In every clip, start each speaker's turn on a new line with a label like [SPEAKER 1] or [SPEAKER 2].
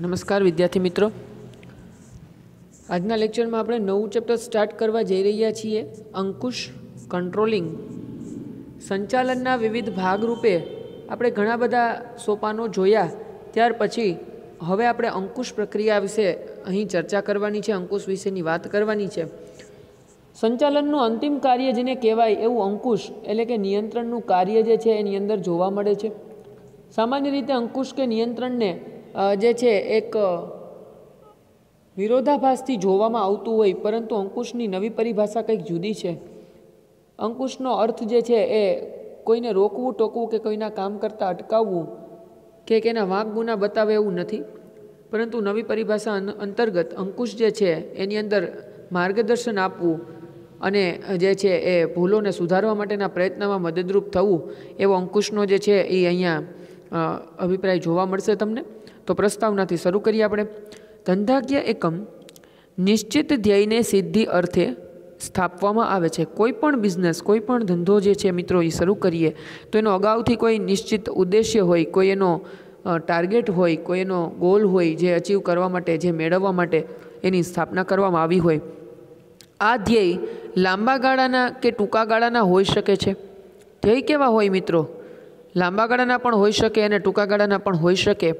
[SPEAKER 1] નમસ્કાર વિદ્યાર્થી મિત્રો, આજના લેક્ચરમાં આપણે નવું ચેપ્ટર સ્ટાર્ટ કરવા જઈ રહ્યા છીએ. અંકુશ કંટ્રોલિંગ. સંચાલનના વિવિધ ભાગરૂપે આપણે ઘણા બધા સોપાનો જોયા. ત્યાર પછી હવે આપણે અંકુશ પ્રક્રિયા વિશે અહીં ચર્ચા કરવાની છે, અંકુશ વિશેની વાત કરવાની છે. સંચાલનનું અંતિમ કાર્ય જેને કહેવાય એવું અંકુશ એટલે કે નિયંત્રણનું કાર્ય જે છે એની અંદર જોવા મળે છે. સામાન્ય રીતે અંકુશ કે નિયંત્રણને જે છે એક વિરોધાભાસથી જોવામાં આવતું હોય, પરંતુ અંકુશની નવી પરિભાષા કંઈક જુદી છે. અંકુશનો અર્થ જે છે એ કોઈને રોકવું, ટોકવું કે કોઈના કામ કરતાં અટકાવવું કે એના વાંક ગુના બતાવે એવું નથી, પરંતુ નવી પરિભાષા અંતર્ગત અંકુશ જે છે એની અંદર માર્ગદર્શન આપવું અને જે છે એ ભૂલોને સુધારવા માટેના પ્રયત્નમાં મદદરૂપ થવું એવો અંકુશનો જે છે એ અહીંયા અભિપ્રાય જોવા મળશે તમને. તો પ્રસ્તાવનાથી શરૂ કરીએ આપણે. ધંધાકીય એકમ નિશ્ચિત ધ્યેયને સિદ્ધિ અર્થે સ્થાપવામાં આવે છે. કોઈ પણ બિઝનેસ, કોઈ પણ ધંધો જે છે મિત્રો એ શરૂ કરીએ તો એનો અગાઉથી કોઈ નિશ્ચિત ઉદ્દેશ્ય હોય, કોઈ એનો ટાર્ગેટ હોય, કોઈ એનો ગોલ હોય જે અચીવ કરવા માટે, જે મેળવવા માટે એની સ્થાપના કરવામાં આવી હોય. આ ધ્યેય લાંબા ગાળાના કે ટૂંકા ગાળાના હોઈ શકે છે. ધ્યેય કેવા હોય મિત્રો? લાંબા ગાળાના પણ હોઈ શકે અને ટૂંકા ગાળાના પણ હોઈ શકે.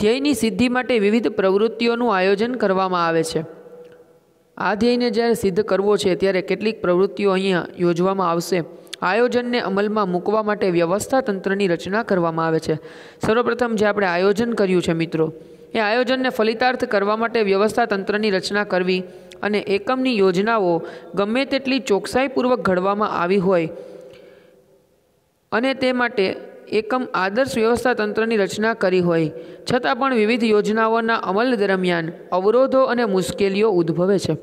[SPEAKER 1] ધ્યેયની સિદ્ધિ માટે વિવિધ પ્રવૃત્તિઓનું આયોજન કરવામાં આવે છે. આ ધ્યેયને જ્યારે સિદ્ધ કરવો છે ત્યારે કેટલીક પ્રવૃત્તિઓ અહીંયા યોજવામાં આવશે. આયોજનને અમલમાં મૂકવા માટે વ્યવસ્થા તંત્રની રચના કરવામાં આવે છે. સર્વપ્રથમ જે આપણે આયોજન કર્યું છે મિત્રો, એ આયોજનને ફલિતાર્થ કરવા માટે વ્યવસ્થા તંત્રની રચના કરવી અને એકમની યોજનાઓ ગમે તેટલી ચોકસાઈપૂર્વક ઘડવામાં આવી હોય અને તે માટે એકમ આદર્શ વ્યવસ્થા તંત્રની રચના કરી હોય છતાં પણ વિવિધ યોજનાઓના અમલ દરમિયાન અવરોધો અને મુશ્કેલીઓ ઉદ્ભવે છે.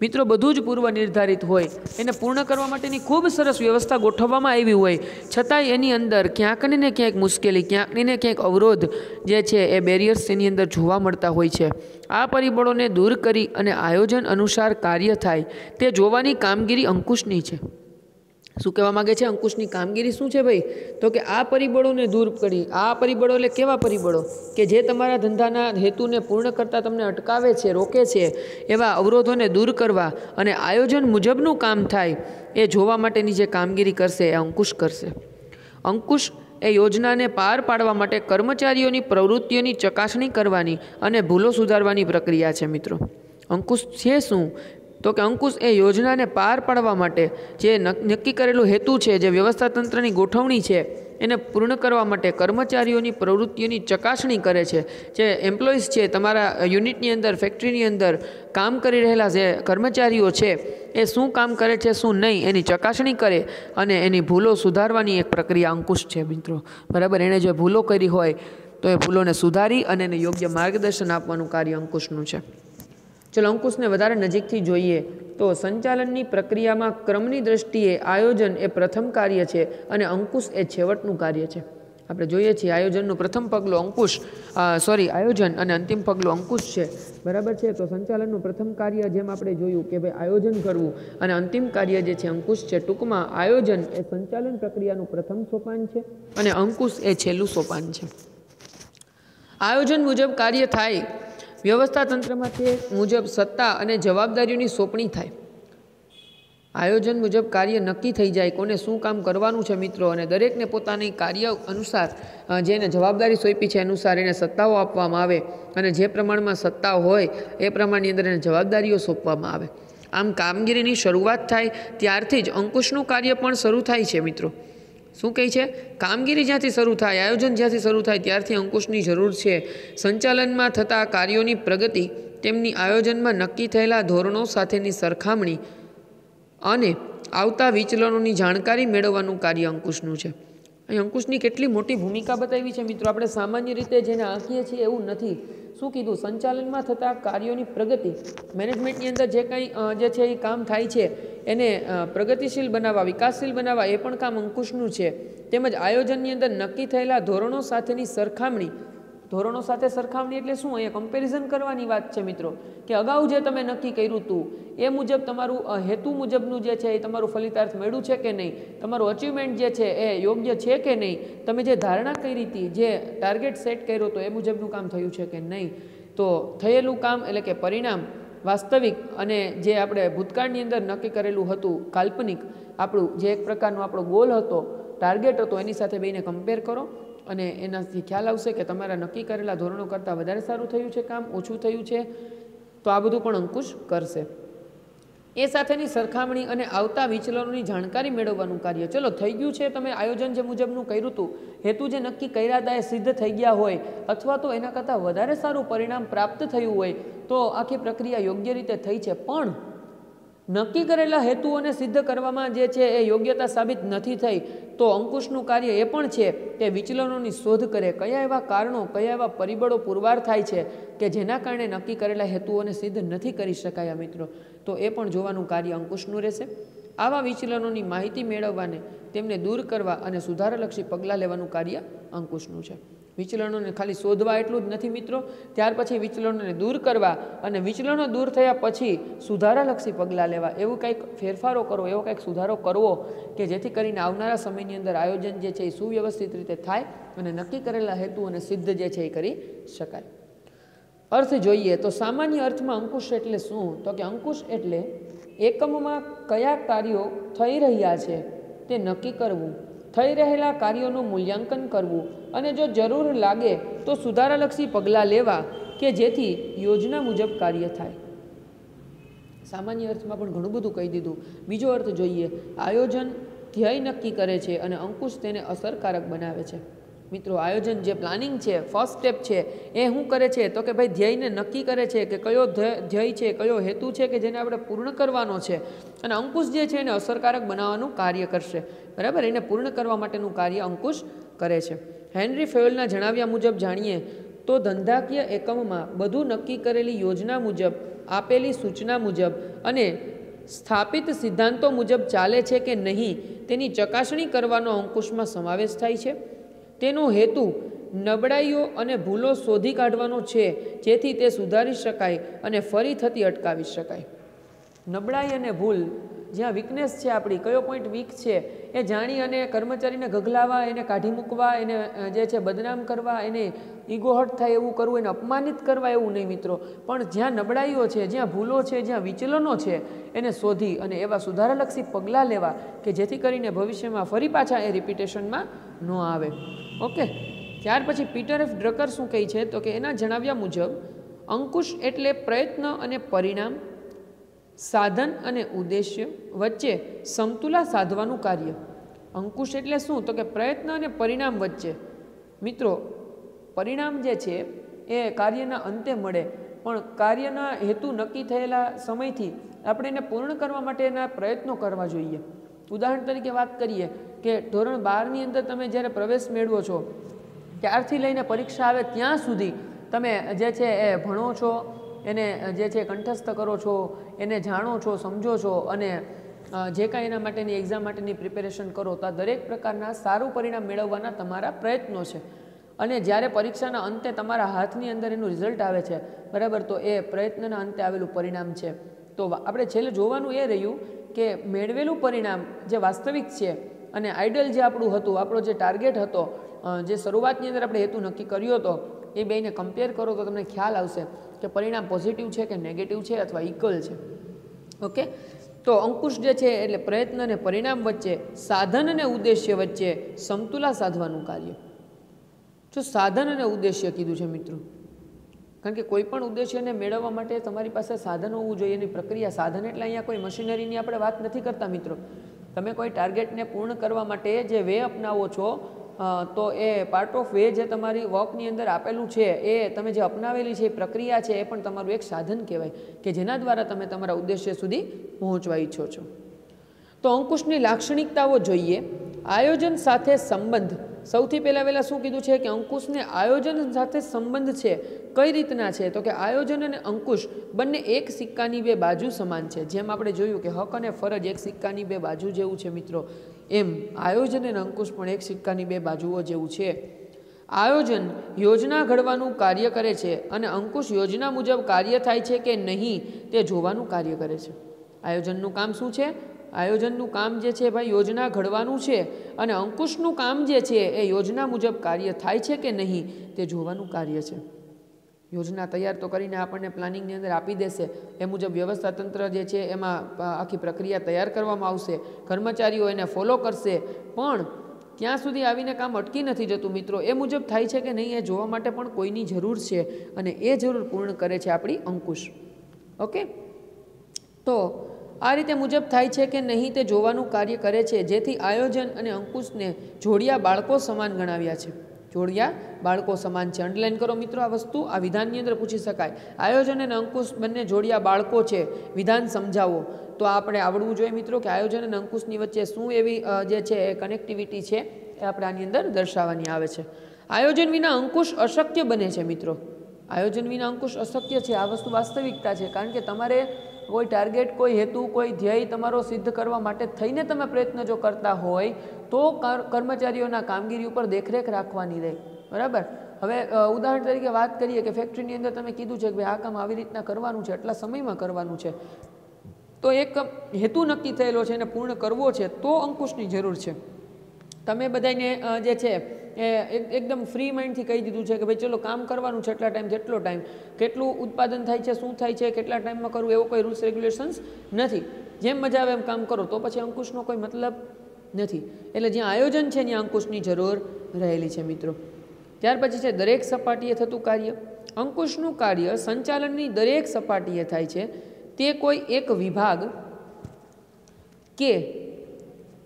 [SPEAKER 1] મિત્રો, બધું જ પૂર્વ નિર્ધારિત હોય, એને પૂર્ણ કરવા માટેની ખૂબ સરસ વ્યવસ્થા ગોઠવવામાં આવી હોય, છતાંય એની અંદર ક્યાંક ને ક્યાંક મુશ્કેલી, ક્યાંક ને ક્યાંક અવરોધ જે છે એ બેરિયર્સ એની અંદર જોવા મળતા હોય છે. આ પરિબળોને દૂર કરી અને આયોજન અનુસાર કાર્ય થાય તે જોવાની કામગીરી અંકુશની છે. શું કહેવા માગે છે? અંકુશની કામગીરી શું છે ભાઈ? તો કે આ પરિબળોને દૂર કરી. આ પરિબળો એટલે કેવા પરિબળો કે જે તમારા ધંધાના હેતુને પૂર્ણ કરતાં તમને અટકાવે છે, રોકે છે, એવા અવરોધોને દૂર કરવા અને આયોજન મુજબનું કામ થાય એ જોવા માટેની જે કામગીરી કરશે એ અંકુશ કરશે. અંકુશ એ યોજનાને પાર પાડવા માટે કર્મચારીઓની પ્રવૃત્તિઓની ચકાસણી કરવાની અને ભૂલો સુધારવાની પ્રક્રિયા છે. મિત્રો, અંકુશ છે શું? તો કે અંકુશ એ યોજનાને પાર પાડવા માટે જે નક્કી કરેલું હેતુ છે, જે વ્યવસ્થા તંત્રની ગોઠવણી છે, એને પૂર્ણ કરવા માટે કર્મચારીઓની પ્રવૃત્તિઓની ચકાસણી કરે છે. જે એમ્પ્લોઈઝ છે, તમારા યુનિટની અંદર, ફેક્ટરીની અંદર કામ કરી રહેલા જે કર્મચારીઓ છે એ શું કામ કરે છે, શું નહીં, એની ચકાસણી કરે અને એની ભૂલો સુધારવાની એક પ્રક્રિયા અંકુશ છે. મિત્રો, બરાબર, એણે જે ભૂલો કરી હોય તો એ ભૂલોને સુધારી અને એને યોગ્ય માર્ગદર્શન આપવાનું કાર્ય અંકુશનું છે. ચલો અંકુશને વધારે નજીકથી જોઈએ તો સંચાલનની પ્રક્રિયામાં ક્રમની દ્રષ્ટિએ આયોજન એ પ્રથમ કાર્ય છે અને અંકુશ એ છેવટનું કાર્ય છે. આપણે જોઈએ છીએ આયોજનનું પ્રથમ પગલું આયોજન અને અંતિમ પગલું અંકુશ છે. બરાબર છે. તો સંચાલનનું પ્રથમ કાર્ય જેમ આપણે જોયું કે ભાઈ આયોજન કરવું અને અંતિમ કાર્ય જે છે અંકુશ છે. ટૂંકમાં આયોજન એ સંચાલન પ્રક્રિયાનું પ્રથમ સોપાન છે અને અંકુશ એ છેલ્લું સોપાન છે. આયોજન મુજબ કાર્ય થાય, વ્યવસ્થા તંત્રમાં તે મુજબ સત્તા અને જવાબદારીઓની સોંપણી થાય. આયોજન મુજબ કાર્ય નક્કી થઈ જાય, કોને શું કામ કરવાનું છે મિત્રો, અને દરેકને પોતાની કાર્ય અનુસાર જેને જવાબદારી સોંપી છે અનુસાર એને સત્તાઓ આપવામાં આવે અને જે પ્રમાણમાં સત્તા હોય એ પ્રમાણની અંદર એને જવાબદારીઓ સોંપવામાં આવે. આમ કામગીરીની શરૂઆત થાય ત્યારથી જ અંકુશનું કાર્ય પણ શરૂ થાય છે. મિત્રો, શું કહે છે? કામગીરી જ્યાંથી શરૂ થાય, આયોજન જ્યાંથી શરૂ થાય ત્યારથી અંકુશની જરૂર છે. સંચાલનમાં થતા કાર્યોની પ્રગતિ, તેમની આયોજનમાં નક્કી થયેલા ધોરણો સાથેની સરખામણી અને આવતા વિચલનોની જાણકારી મેળવવાનું કાર્ય અંકુશનું છે. અહીં અંકુશની કેટલી મોટી ભૂમિકા બતાવી છે મિત્રો. આપણે સામાન્ય રીતે જેને આંકીએ છીએ એવું નથી. શું કીધું? સંચાલનમાં થતા કાર્યોની પ્રગતિ, મેનેજમેન્ટની અંદર જે કંઈ જે છે એ કામ થાય છે એને પ્રગતિશીલ બનાવવા, વિકાસશીલ બનાવવા એ પણ કામ અંકુશનું છે. તેમજ આયોજનની અંદર નક્કી થયેલા ધોરણો સાથેની સરખામણી ધોરણો સાથે સરખામણી એટલે શું? અહીંયા કમ્પેરિઝન કરવાની વાત છે મિત્રો, કે અગાઉ જે તમે નક્કી કર્યું હતું એ મુજબ તમારું હેતુ મુજબનું જે છે એ તમારું ફલિતાર્થ મળ્યું છે કે નહીં, તમારું અચીવમેન્ટ જે છે એ યોગ્ય છે કે નહીં, તમે જે ધારણા કરી હતી, જે ટાર્ગેટ સેટ કર્યો હતો એ મુજબનું કામ થયું છે કે નહીં. તો થયેલું કામ એટલે કે પરિણામ વાસ્તવિક અને જે આપણે ભૂતકાળની અંદર નક્કી કરેલું હતું કાલ્પનિક આપણું જે એક પ્રકારનો આપણો ગોલ હતો, ટાર્ગેટ હતો, એની સાથે બેને કમ્પેર કરો અને એનાથી ખ્યાલ આવશે કે તમારા નક્કી કરેલા ધોરણો કરતાં વધારે સારું થયું છે કામ, ઓછું થયું છે. તો આ બધું પણ અંકુશ કરશે. એ સાથેની સરખામણી અને આવતા વિચલનોની જાણકારી મેળવવાનું કાર્ય. ચલો થઈ ગયું છે, તમે આયોજન જે મુજબનું કર્યું હતું, હેતુ જે નક્કી કર્યા હતા એ સિદ્ધ થઈ ગયા હોય અથવા તો એના કરતાં વધારે સારું પરિણામ પ્રાપ્ત થયું હોય તો આખી પ્રક્રિયા યોગ્ય રીતે થઈ છે. પણ નક્કી કરેલા હેતુઓને સિદ્ધ કરવામાં જે છે એ યોગ્યતા સાબિત નથી થઈ તો અંકુશનું કાર્ય એ પણ છે કે વિચલનોની શોધ કરે. કયા એવા કારણો, કયા એવા પરિબળો પુરવાર થાય છે કે જેના કારણે નક્કી કરેલા હેતુઓને સિદ્ધ નથી કરી શકાયા મિત્રો, તો એ પણ જોવાનું કાર્ય અંકુશનું રહેશે. આવા વિચલનોની માહિતી મેળવવાને, તેમને દૂર કરવા અને સુધારાલક્ષી પગલાં લેવાનું કાર્ય અંકુશનું છે. વિચલનોને ખાલી શોધવા એટલું જ નથી મિત્રો, ત્યાર પછી વિચલનોને દૂર કરવા અને વિચલનો દૂર થયા પછી સુધારાલક્ષી પગલાં લેવા, એવું કંઈક ફેરફારો કરો, એવો કંઈક સુધારો કરવો કે જેથી કરીને આવનારા સમયની અંદર આયોજન જે છે એ સુવ્યવસ્થિત રીતે થાય અને નક્કી કરેલા હેતુ અને સિદ્ધ જે છે એ કરી શકાય. અર્થ જોઈએ તો સામાન્ય અર્થમાં અંકુશ એટલે શું? તો કે અંકુશ એટલે એકમમાં કયા કાર્યો થઈ રહ્યા છે તે નક્કી કરવું, થઈ રહેલા કાર્યોનું મૂલ્યાંકન કરવું અને જો જરૂર લાગે તો સુધારાલક્ષી પગલાં લેવા કે જેથી યોજના મુજબ કાર્ય થાય. સામાન્ય અર્થમાં પણ ઘણું બધું કહી દીધું. બીજો અર્થ જોઈએ, આયોજન ધ્યેય નક્કી કરે છે અને અંકુશ તેને અસરકારક બનાવે છે. મિત્રો આયોજન જે પ્લાનિંગ છે, ફર્સ્ટ સ્ટેપ છે, એ શું કરે છે તો કે ભાઈ ધ્યેયને નક્કી કરે છે કે કયો ધ્યેય છે, કયો હેતુ છે કે જેને આપણે પૂર્ણ કરવાનો છે, અને અંકુશ જે છે એને અસરકારક બનાવવાનું કાર્ય કરશે. બરાબર, એને પૂર્ણ કરવા માટેનું કાર્ય અંકુશ કરે છે. હેનરી ફેયોલના જણાવ્યા મુજબ જાણીએ તો ધંધાકીય એકમમાં બધું નક્કી કરેલી યોજના મુજબ, આપેલી સૂચના મુજબ અને સ્થાપિત સિદ્ધાંતો મુજબ ચાલે છે કે નહીં તેની ચકાસણી કરવાનો અંકુશમાં સમાવેશ થાય છે. તેનો હેતુ નબળાઈઓ અને ભૂલો શોધી કાઢવાનો છે જેથી તે સુધારી શકાય અને ફરી થતી અટકાવી શકાય. નબળાઈ અને ભૂલ, જ્યાં વીકનેસ છે આપણી, કયો પોઈન્ટ વીક છે એ જાણી અને કર્મચારીને ગગલાવા, એને કાઢી મૂકવા, એને જે છે બદનામ કરવા, એને ઈગો હર્ટ થાય એવું કરવું, એને અપમાનિત કરવા એવું નહીં મિત્રો, પણ જ્યાં નબળાઈઓ છે, જ્યાં ભૂલો છે, જ્યાં વિચલનો છે એને શોધી અને એવા સુધારાલક્ષી પગલાં લેવા કે જેથી કરીને ભવિષ્યમાં ફરી પાછા એ રિપીટેશનમાં ન આવે. ઓકે, ત્યાર પછી પીટર એફ ડ્રકર શું કહે છે તો કે એના જણાવ્યા મુજબ અંકુશ એટલે પ્રયત્ન અને પરિણામ, સાધન અને ઉદ્દેશ્ય વચ્ચે સમતુલા સાધવાનું કાર્ય. અંકુશ એટલે શું તો કે પ્રયત્ન અને પરિણામ વચ્ચે. મિત્રો પરિણામ જે છે એ કાર્યના અંતે મળે, પણ કાર્યના હેતુ નક્કી થયેલા સમયથી આપણે એને પૂર્ણ કરવા માટેના પ્રયત્નો કરવા જોઈએ. ઉદાહરણ તરીકે વાત કરીએ કે ધોરણ 12ની અંદર તમે જ્યારે પ્રવેશ મેળવો છો ત્યારથી લઈને પરીક્ષા આવે ત્યાં સુધી તમે જે છે એ ભણો છો, એને જે છે કંઠસ્થ કરો છો, એને જાણો છો, સમજો છો અને જે કાંઈ એના માટેની એક્ઝામ માટેની પ્રિપેરેશન કરો તો આ દરેક પ્રકારના સારું પરિણામ મેળવવાના તમારા પ્રયત્નો છે. અને જ્યારે પરીક્ષાના અંતે તમારા હાથની અંદર એનું રિઝલ્ટ આવે છે, બરાબર, તો એ પ્રયત્નના અંતે આવેલું પરિણામ છે. તો આપણે છેલ્લે જોવાનું એ રહ્યું કે મેળવેલું પરિણામ જે વાસ્તવિક છે અને આઈડલ જે આપણું હતું, આપણો જે ટાર્ગેટ હતો, જે શરૂઆતની અંદર આપણે હેતુ નક્કી કર્યો હતો, એ બેને કમ્પેર કરો તો તમને ખ્યાલ આવશે કે પરિણામ પોઝિટિવ છે કે નેગેટિવ છે અથવા ઇક્વલ છે. ઓકે, તો અંકુશ જે છે એટલે પ્રયત્ન અને પરિણામ વચ્ચે, સાધન અને ઉદ્દેશ્ય વચ્ચે સમતુલા સાધવાનું કાર્ય. જો સાધન અને ઉદ્દેશ્ય કીધું છે મિત્રો, કારણ કે કોઈ પણ ઉદ્દેશ્યને મેળવવા માટે તમારી પાસે સાધન હોવું જોઈએ, એની પ્રક્રિયા. સાધન એટલે અહીંયા કોઈ મશીનરીની આપણે વાત નથી કરતા મિત્રો. તમે કોઈ ટાર્ગેટને પૂર્ણ કરવા માટે જે વે અપનાવો છો તો એ પાર્ટ ઓફ વે જે તમારી વર્કની અંદર આપેલું છે, એ તમે જે અપનાવેલી છે એ પ્રક્રિયા છે, એ પણ તમારું એક સાધન કહેવાય કે જેના દ્વારા તમે તમારા ઉદ્દેશ્ય સુધી પહોંચવા ઈચ્છો છો. તો અંકુશની લાક્ષણિકતાઓ જોઈએ. આયોજન સાથે સંબંધ. સૌથી પહેલાં શું કીધું છે કે અંકુશને આયોજન સાથે સંબંધ છે. કઈ રીતના છે તો કે આયોજન અને અંકુશ બંને એક સિક્કાની બે બાજુ સમાન છે. જેમ આપણે જોયું કે હક અને ફરજ એક સિક્કાની બે બાજુ જેવું છે મિત્રો, એમ આયોજન અને અંકુશ પણ એક સિક્કાની બે બાજુઓ જેવું છે. આયોજન યોજના ઘડવાનું કાર્ય કરે છે અને અંકુશ યોજના મુજબ કાર્ય થાય છે કે નહીં તે જોવાનું કાર્ય કરે છે. આયોજનનું કામ શું છે? આયોજનનું કામ જે છે ભાઈ યોજના ઘડવાનું છે અને અંકુશનું કામ જે છે એ યોજના મુજબ કાર્ય થાય છે કે નહીં તે જોવાનું કાર્ય છે. યોજના તૈયાર તો કરીને આપણને પ્લાનિંગની અંદર આપી દેશે, એ મુજબ વ્યવસ્થા તંત્ર જે છે એમાં આખી પ્રક્રિયા તૈયાર કરવામાં આવશે, કર્મચારીઓ એને ફોલો કરશે, પણ ત્યાં સુધી આવીને કામ અટકી નથી જતું મિત્રો. એ મુજબ થાય છે કે નહીં એ જોવા માટે પણ કોઈની જરૂર છે અને એ જરૂર પૂર્ણ કરે છે આપણી અંકુશ. ઓકે, તો આ રીતે મુજબ થાય છે કે નહીં તે જોવાનું કાર્ય કરે છે, જેથી આયોજન અને અંકુશને જોડિયા બાળકો સમાન ગણાવ્યા છે. જોડિયા બાળકો સમાન છે. અંડરલાઈન કરો મિત્રો આ વસ્તુ, આ વિધાનની અંદર પૂછી શકાય. આયોજન અને અંકુશ બંને જોડિયા બાળકો છે, વિધાન સમજાવો. તો આપણે આવડવું જોઈએ મિત્રો કે આયોજન અને અંકુશની વચ્ચે શું એવી જે છે એ કનેક્ટિવિટી છે એ આપણે આની અંદર દર્શાવવાની આવે છે. આયોજન વિના અંકુશ અશક્ય બને છે મિત્રો. આયોજન વિના અંકુશ અશક્ય છે, આ વસ્તુ વાસ્તવિકતા છે. કારણ કે તમારે કોઈ ટાર્ગેટ, કોઈ હેતુ, કોઈ ધ્યેય તમારો સિદ્ધ કરવા માટે થઈને તમે પ્રયત્ન જો કરતા હોય તો કર્મચારીઓના કામગીરી ઉપર દેખરેખ રાખવાની રહે. બરાબર. હવે ઉદાહરણ તરીકે વાત કરીએ કે ફેક્ટરીની અંદર તમે કીધું છે કે ભાઈ આ કામ આવી રીતના કરવાનું છે, આટલા સમયમાં કરવાનું છે, તો એક હેતુ નક્કી થયેલો છે એને પૂર્ણ કરવો છે તો અંકુશની જરૂર છે. તમે બધાને જે છે એ એકદમ ફ્રી માઇન્ડથી કહી દીધું છે કે ભાઈ ચલો કામ કરવાનું છે, એટલા ટાઈમ જેટલો ટાઈમ, કેટલું ઉત્પાદન થાય છે, શું થાય છે, કેટલા ટાઈમમાં કરવું, એવો કોઈ રૂલ્સ રેગ્યુલેશન્સ નથી. જેમ મજા આવે એમ કામ કરો તો પછી અંકુશનો કોઈ મતલબ નથી. એટલે જ્યાં આયોજન છે ત્યાં અંકુશની જરૂર રહેલી છે મિત્રો. ત્યાર પછી છે દરેક સપાટીએ થતું કાર્ય. અંકુશનું કાર્ય સંચાલનની દરેક સપાટીએ થાય છે. તે કોઈ એક વિભાગ કે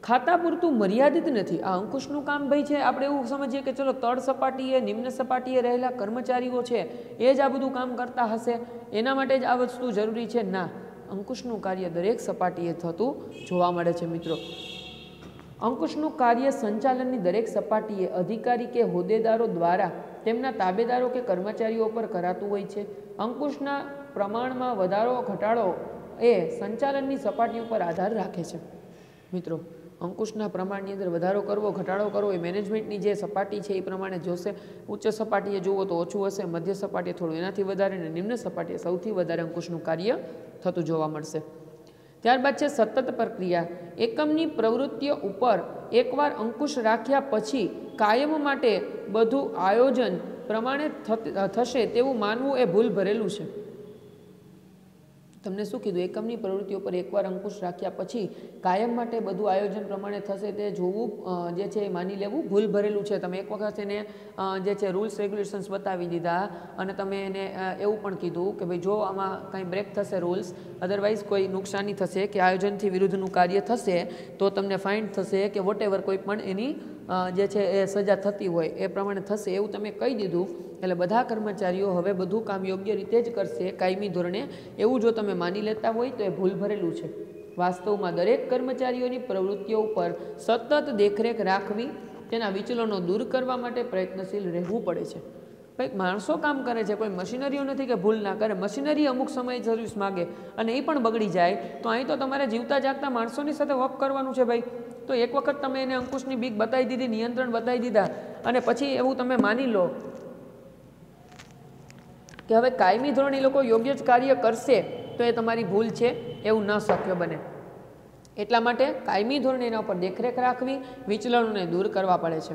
[SPEAKER 1] ખાતા પૂરતું મર્યાદિત નથી. આ અંકુશનું કામ ભાઈ છે આપણે એવું સમજીએ કે ચલો તળ સપાટીએ, નિમ્ન સપાટીએ રહેલા કર્મચારીઓ છે એ જ આ બધું કામ કરતા હશે, એના માટે જ આ વસ્તુ જરૂરી છે. ના, અંકુશનું કાર્ય દરેક સપાટીએ થતું જોવા મળે છે મિત્રો. અંકુશનું કાર્ય સંચાલનની દરેક સપાટીએ અધિકારી કે હોદ્દેદારો દ્વારા તેમના તાબેદારો કે કર્મચારીઓ પર કરાતું હોય છે. અંકુશના પ્રમાણમાં વધારો ઘટાડો એ સંચાલનની સપાટી ઉપર આધાર રાખે છે મિત્રો. અંકુશના પ્રમાણની અંદર વધારો કરવો, ઘટાડો કરવો એ મેનેજમેન્ટની જે સપાટી છે એ પ્રમાણે જોશે. ઉચ્ચ સપાટીએ જુઓ તો ઓછું હશે, મધ્ય સપાટીએ થોડું એનાથી વધારે, અને નિમ્ન સપાટીએ સૌથી વધારે અંકુશનું કાર્ય થતું જોવા મળશે. ત્યારબાદ છે સતત પ્રક્રિયા. એકમની પ્રવૃત્તિઓ ઉપર એકવાર અંકુશ રાખ્યા પછી કાયમ માટે બધું આયોજન પ્રમાણે થશે તેવું માનવું એ ભૂલ ભરેલું છે. તમને શું કીધું? એકમની પ્રવૃત્તિઓ પર એકવાર અંકુશ રાખ્યા પછી કાયમ માટે બધું આયોજન પ્રમાણે થશે તે જોવું જે છે એ માની લેવું ભૂલ ભરેલું છે. તમે એક વખત એને જે છે રૂલ્સ રેગ્યુલેશન્સ બતાવી દીધા અને તમે એને એવું પણ કીધું કે ભાઈ જો આમાં કંઈ બ્રેક થશે રૂલ્સ, અદરવાઇઝ કોઈ નુકસાની થશે કે આયોજનથી વિરુદ્ધનું કાર્ય થશે તો તમને ફાઇન થશે કે વોટેવર કોઈ પણ એની જે છે એ સજા થતી હોય એ પ્રમાણે થશે એવું તમે કહી દીધું. એટલે બધા કર્મચારીઓ હવે બધું કામ યોગ્ય રીતે જ કરશે કાયમી ધોરણે, એવું જો તમે માની લેતા હોય તો એ ભૂલ ભરેલું છે. વાસ્તવમાં દરેક કર્મચારીઓની પ્રવૃત્તિઓ ઉપર સતત દેખરેખ રાખવી, તેના વિચલનો દૂર કરવા માટે પ્રયત્નશીલ રહેવું પડે છે. ભાઈ માણસો કામ કરે છે, કોઈ મશીનરીઓ નથી કે ભૂલ ના કરે. મશીનરી અમુક સમયે સર્વિસ માગે અને એ પણ બગડી જાય તો અહીં તો તમારે જીવતા જાગતા માણસોની સાથે વર્ક કરવાનું છે ભાઈ. તો એક વખત તમે એને અંકુશની બીક બતાવી દીધી, નિયંત્રણ બતાવી દીધા અને પછી એવું તમે માની લો કે હવે કાયમી ધોરણે એ લોકો યોગ્ય જ કાર્ય કરશે તો એ તમારી ભૂલ છે, એવું ન શક્ય બને. એટલા માટે કાયમી ધોરણે એના ઉપર દેખરેખ રાખવી, વિચલનોને દૂર કરવા પડે છે.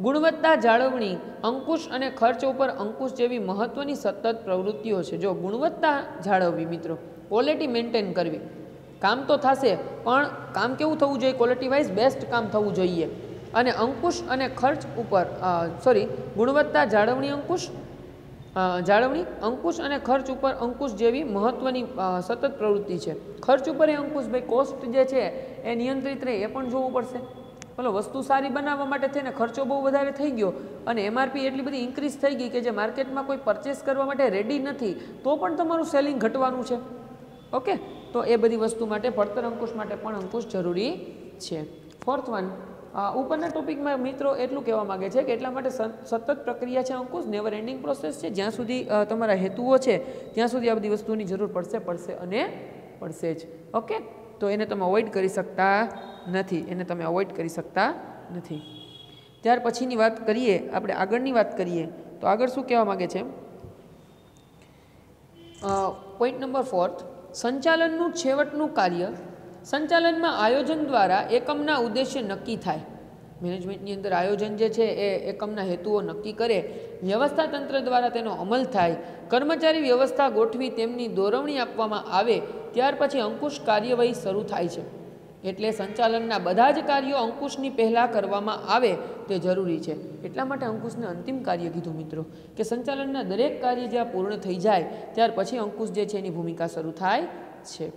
[SPEAKER 1] ગુણવત્તા જાળવણી અંકુશ અને ખર્ચ ઉપર અંકુશ જેવી મહત્વની સતત પ્રવૃત્તિઓ છે. જો ગુણવત્તા જાળવવી મિત્રો, ક્વોલિટી મેન્ટેન કરવી, કામ તો થશે પણ કામ કેવું થવું જોઈએ? ક્વોલિટી વાઇઝ બેસ્ટ કામ થવું જોઈએ. અને અંકુશ અને ખર્ચ ઉપર ગુણવત્તા જાળવણી અંકુશ અને ખર્ચ ઉપર અંકુશ જેવી મહત્વની સતત પ્રવૃત્તિ છે. ખર્ચ ઉપર એ અંકુશ, ભાઈ કોસ્ટ જે છે એ નિયંત્રિત રહે એ પણ જોવું પડશે. બોલો વસ્તુ સારી બનાવવા માટે થઈને ખર્ચો બહુ વધારે થઈ ગયો અને એમઆરપી એટલી બધી ઇન્ક્રીઝ થઈ ગઈ કે જે માર્કેટમાં કોઈ પરચેસ કરવા માટે રેડી નથી તો પણ તમારું સેલિંગ ઘટવાનું છે. ઓકે, તો એ બધી વસ્તુ માટે પડતર અંકુશ માટે પણ અંકુશ જરૂરી છે. ફોર્થ વન, ઉપરના ટોપિકમાં મિત્રો એટલું કહેવા માગે છે કે એટલા માટે સતત પ્રક્રિયા છે અંકુશ, નેવર એન્ડિંગ પ્રોસેસ છે. જ્યાં સુધી તમારા હેતુઓ છે ત્યાં સુધી આ બધી વસ્તુની જરૂર પડશે અને પડશે જ. ઓકે, તો એને તમે અવોઇડ કરી શકતા નથી. ત્યાર પછીની વાત કરીએ, આપણે આગળની વાત કરીએ તો આગળ શું કહેવા માગે છે? પોઈન્ટ નંબર 4, સંચાલનનું છેવટનું કાર્ય. સંચાલનમાં આયોજન દ્વારા એકમના ઉદ્દેશ્ય નક્કી થાય. મેનેજમેન્ટની અંદર આયોજન જે છે એ એકમના હેતુઓ નક્કી કરે, વ્યવસ્થા તંત્ર દ્વારા તેનો અમલ થાય, કર્મચારી વ્યવસ્થા ગોઠવી તેમની દોરવણી આપવામાં આવે, ત્યાર પછી અંકુશ કાર્યવાહી શરૂ થાય છે. એટલે સંચાલનના બધા જ કાર્યો અંકુશની પહેલાં કરવામાં આવે તે જરૂરી છે. એટલા માટે અંકુશને અંતિમ કાર્ય કીધું મિત્રો, કે સંચાલનના દરેક કાર્ય જ્યાં પૂર્ણ થઈ જાય ત્યાર પછી અંકુશ જે છે એની ભૂમિકા શરૂ થાય છે.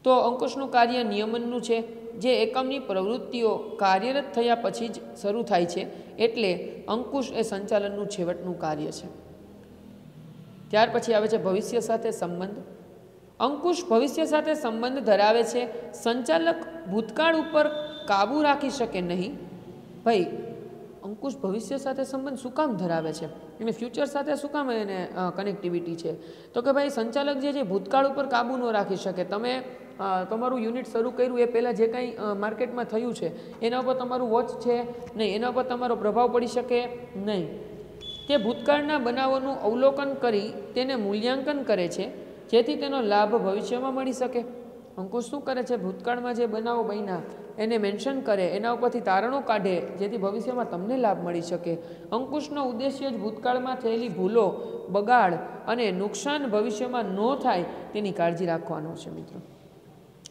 [SPEAKER 1] તો અંકુશનું કાર્ય નિયમનનું છે, જે એકમની પ્રવૃત્તિઓ કાર્યરત થયા પછી જ શરૂ થાય છે. એટલે અંકુશ એ સંચાલનનું છેવટનું કાર્ય છે. ત્યાર પછી આવે છે ભવિષ્ય સાથે સંબંધ. અંકુશ ભવિષ્ય સાથે સંબંધ ધરાવે છે. સંચાલક ભૂતકાળ ઉપર કાબૂ રાખી શકે નહીં. ભાઈ, અંકુશ ભવિષ્ય સાથે સંબંધ શું કામ ધરાવે છે? એને ફ્યુચર સાથે શું કામ એને કનેક્ટિવિટી છે? તો કે ભાઈ, સંચાલક જે છે ભૂતકાળ ઉપર કાબૂ ન રાખી શકે. તમે તમારું યુનિટ શરૂ કર્યું એ પહેલાં જે કંઈ માર્કેટમાં થયું છે એના ઉપર તમારું વોચ છે નહીં, એના ઉપર તમારો પ્રભાવ પડી શકે નહીં. તે ભૂતકાળના બનાવોનું અવલોકન કરી તેને મૂલ્યાંકન કરે છે, જેથી તેનો લાભ ભવિષ્યમાં મળી શકે. અંકુશ શું કરે છે? ભૂતકાળમાં જે બનાવો બન્યા એને મેન્શન કરે, એના ઉપરથી તારણો કાઢે, જેથી ભવિષ્યમાં તમને લાભ મળી શકે. અંકુશનો ઉદ્દેશ્ય જ ભૂતકાળમાં થયેલી ભૂલો, બગાડ અને નુકસાન ભવિષ્યમાં ન થાય તેની કાળજી રાખવાનો છે. મિત્રો,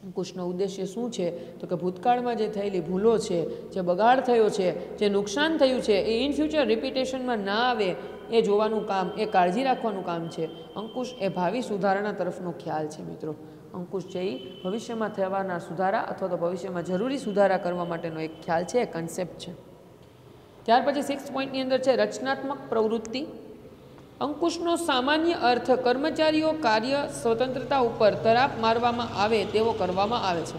[SPEAKER 1] અંકુશનો ઉદ્દેશ્ય શું છે? તો કે ભૂતકાળમાં જે થયેલી ભૂલો છે, જે બગાડ થયો છે, જે નુકસાન થયું છે એ ઇન ફ્યુચર રિપીટેશનમાં ના આવે એ જોવાનું કામ, એ કાળજી રાખવાનું કામ છે. અંકુશ એ ભાવિ સુધારણા તરફનો ખ્યાલ છે. મિત્રો, અંકુશ છે એ ભવિષ્યમાં થવાના સુધારા અથવા તો ભવિષ્યમાં જરૂરી સુધારા કરવા માટેનો એક ખ્યાલ છે, એ કન્સેપ્ટ છે. ત્યાર પછી 6 પોઈન્ટની અંદર છે રચનાત્મક પ્રવૃત્તિ. અંકુશનો સામાન્ય અર્થ કર્મચારીઓ કાર્ય સ્વતંત્રતા ઉપર તરાપ મારવામાં આવે તેવો કરવામાં આવે છે.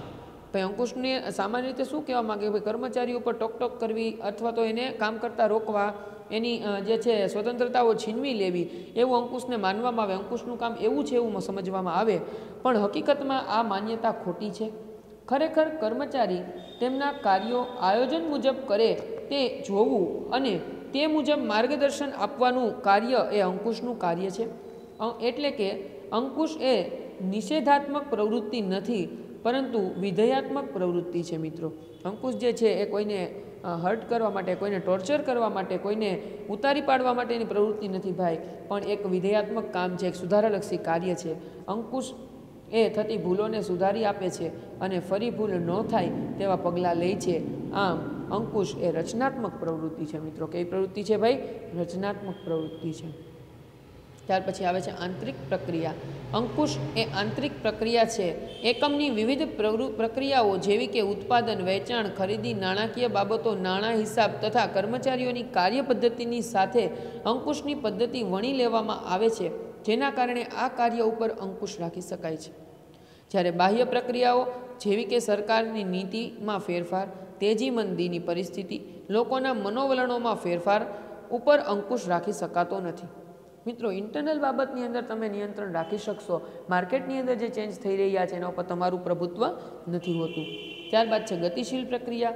[SPEAKER 1] ભાઈ, અંકુશને સામાન્ય રીતે શું કહેવા માગે? ભાઈ, કર્મચારીઓ ઉપર ટોક કરવી અથવા તો એને કામ કરતા રોકવા, એની જે છે સ્વતંત્રતાઓ છીનવી લેવી, એવું અંકુશને માનવામાં આવે. અંકુશનું કામ એવું છે એવું સમજવામાં આવે. પણ હકીકતમાં આ માન્યતા ખોટી છે. ખરેખર કર્મચારી તેમના કાર્યો આયોજન મુજબ કરે તે જોવું અને તે મુજબ માર્ગદર્શન આપવાનું કાર્ય એ અંકુશનું કાર્ય છે. એટલે કે અંકુશ એ નિષેધાત્મક પ્રવૃત્તિ નથી, પરંતુ વિધેયાત્મક પ્રવૃત્તિ છે. મિત્રો, અંકુશ જે છે એ કોઈને હર્ટ કરવા માટે, કોઈને ટોર્ચર કરવા માટે, કોઈને ઉતારી પાડવા માટેની પ્રવૃત્તિ નથી ભાઈ, પણ એક વિધેયાત્મક કામ છે, એક સુધારાલક્ષી કાર્ય છે. અંકુશ એ થતી ભૂલોને સુધારી આપે છે અને ફરી ભૂલ ન થાય તેવા પગલાં લે છે. આમ અંકુશ એ રચનાત્મક પ્રવૃત્તિ છે. મિત્રો, કઈ પ્રવૃત્તિ છે ભાઈ? રચનાત્મક પ્રવૃત્તિ છે. ત્યાર પછી આવે છે આંતરિક પ્રક્રિયા. અંકુશ એ આંતરિક પ્રક્રિયા છે. એકમની વિવિધ પ્રક્રિયાઓ જેવી કે ઉત્પાદન, વેચાણ, ખરીદી, નાણાકીય બાબતો, નાણાં હિસાબ તથા કર્મચારીઓની કાર્ય પદ્ધતિની સાથે અંકુશની પદ્ધતિ વણી લેવામાં આવે છે, જેના કારણે આ કાર્ય ઉપર અંકુશ રાખી શકાય છે. જ્યારે બાહ્ય પ્રક્રિયાઓ જેવી કે સરકારની નીતિમાં ફેરફાર, તેજી મંદીની પરિસ્થિતિ, લોકોના મનોવલણોમાં ફેરફાર ઉપર અંકુશ રાખી શકાતો નથી. મિત્રો, ઇન્ટરનલ બાબતની અંદર તમે નિયંત્રણ રાખી શકશો, માર્કેટની અંદર જે ચેન્જ થઈ રહ્યા છે એના ઉપર તમારું પ્રભુત્વ નથી હોતું. ત્યારબાદ છે ગતિશીલ પ્રક્રિયા.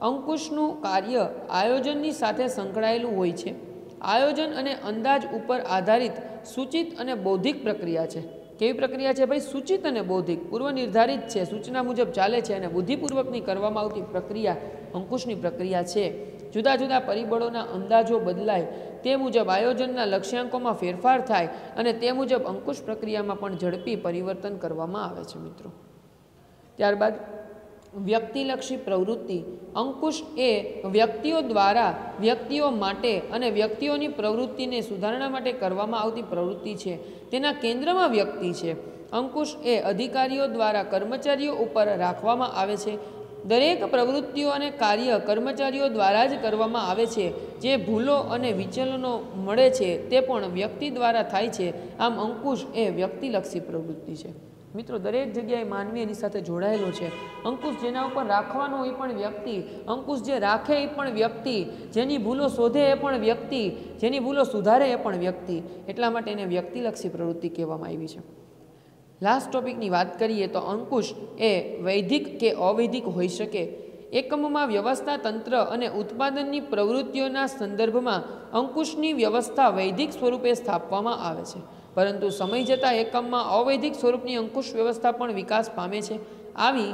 [SPEAKER 1] અંકુશનું કાર્ય આયોજનની સાથે સંકળાયેલું હોય છે. આયોજન અને અંદાજ ઉપર આધારિત સૂચિત અને બૌદ્ધિક પ્રક્રિયા છે. કેવી પ્રક્રિયા છે ભાઈ? સૂચિત અને બૌદ્ધિક, પૂર્વ નિર્ધારિત છે, સૂચના મુજબ ચાલે છે અને બુદ્ધિપૂર્વકની કરવામાં આવતી પ્રક્રિયા અંકુશની પ્રક્રિયા છે. જુદા જુદા પરિબળોના અંદાજો બદલાય તે મુજબ આયોજનના લક્ષ્યાંકોમાં ફેરફાર થાય અને તે મુજબ અંકુશ પ્રક્રિયામાં પણ ઝડપી પરિવર્તન કરવામાં આવે છે. મિત્રો, ત્યારબાદ વ્યક્તિલક્ષી પ્રવૃત્તિ. અંકુશ એ વ્યક્તિઓ દ્વારા વ્યક્તિઓ માટે અને વ્યક્તિઓની પ્રવૃત્તિને સુધારણા માટે કરવામાં આવતી પ્રવૃત્તિ છે. તેના કેન્દ્રમાં વ્યક્તિ છે. અંકુશ એ અધિકારીઓ દ્વારા કર્મચારીઓ ઉપર રાખવામાં આવે છે. દરેક પ્રવૃત્તિઓ અને કાર્ય કર્મચારીઓ દ્વારા જ કરવામાં આવે છે. જે ભૂલો અને વિચલનો મળે છે તે પણ વ્યક્તિ દ્વારા થાય છે. આમ અંકુશ એ વ્યક્તિલક્ષી પ્રવૃત્તિ છે. મિત્રો, દરેક જગ્યાએ માનવી એની સાથે જોડાયેલો છે. અંકુશ જેના ઉપર રાખવાનો એ પણ વ્યક્તિ, અંકુશ જે રાખે એ પણ વ્યક્તિ, જેની ભૂલો શોધે એ પણ વ્યક્તિ, જેની ભૂલો સુધારે એ પણ વ્યક્તિ. એટલા માટે એને વ્યક્તિલક્ષી પ્રવૃત્તિ કહેવામાં આવી છે. લાસ્ટ ટોપિકની વાત કરીએ તો અંકુશ એ વૈધિક કે અવૈધિક હોઈ શકે. એકમમાં વ્યવસ્થા તંત્ર અને ઉત્પાદનની પ્રવૃત્તિઓના સંદર્ભમાં અંકુશની વ્યવસ્થા વૈદિક સ્વરૂપે સ્થાપવામાં આવે છે, પરંતુ સમય જતાં એકમમાં અવૈદિક સ્વરૂપની અંકુશ વ્યવસ્થા પણ વિકાસ પામે છે. આવી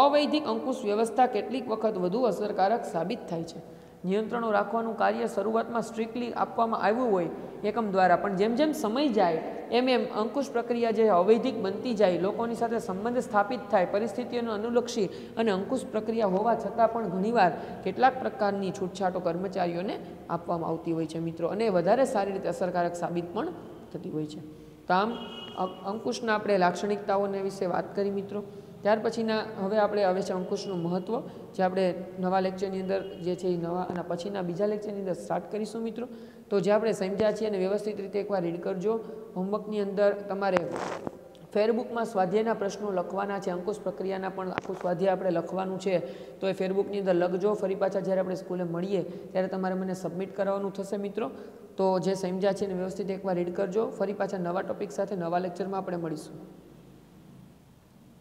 [SPEAKER 1] અવૈદિક અંકુશ વ્યવસ્થા કેટલીક વખત વધુ અસરકારક સાબિત થાય છે. નિયંત્રણો રાખવાનું કાર્ય શરૂઆતમાં સ્ટ્રિક્ટલી આપવામાં આવ્યું હોય એકમ દ્વારા, પણ જેમ જેમ સમય જાય એમ એમ અંકુશ પ્રક્રિયા જે અવૈધિક બનતી જાય, લોકોની સાથે સંબંધ સ્થાપિત થાય, પરિસ્થિતિઓને અનુલક્ષી અને અંકુશ પ્રક્રિયા હોવા છતાં પણ ઘણીવાર કેટલાક પ્રકારની છૂટછાટો કર્મચારીઓને આપવામાં આવતી હોય છે મિત્રો, અને વધારે સારી રીતે અસરકારક સાબિત પણ થતી હોય છે. તો આમ અંકુશના આપણે લાક્ષણિકતાઓને વિશે વાત કરી મિત્રો. ત્યાર પછીના હવે આપણે આવે છે અંકુશનું મહત્ત્વ, જે આપણે નવા લેક્ચરની અંદર જે છે એ નવા અને પછીના બીજા લેક્ચરની અંદર સ્ટાર્ટ કરીશું મિત્રો. તો જે આપણે સમજ્યા છીએ અને વ્યવસ્થિત રીતે એકવાર રીડ કરજો. હોમવર્કની અંદર તમારે ફેરબુકમાં સ્વાધ્યાયના પ્રશ્નો લખવાના છે, અંકુશ પ્રક્રિયાના પણ આખું સ્વાધ્યાય આપણે લખવાનું છે, તો એ ફેરબુકની અંદર લખજો. ફરી પાછા જ્યારે આપણે સ્કૂલે મળીએ ત્યારે તમારે મને સબમિટ કરાવવાનું થશે મિત્રો. તો જે સમજ્યા છે એને વ્યવસ્થિત એકવાર રીડ કરજો. ફરી પાછા નવા ટોપિક સાથે નવા લેક્ચરમાં આપણે મળીશું.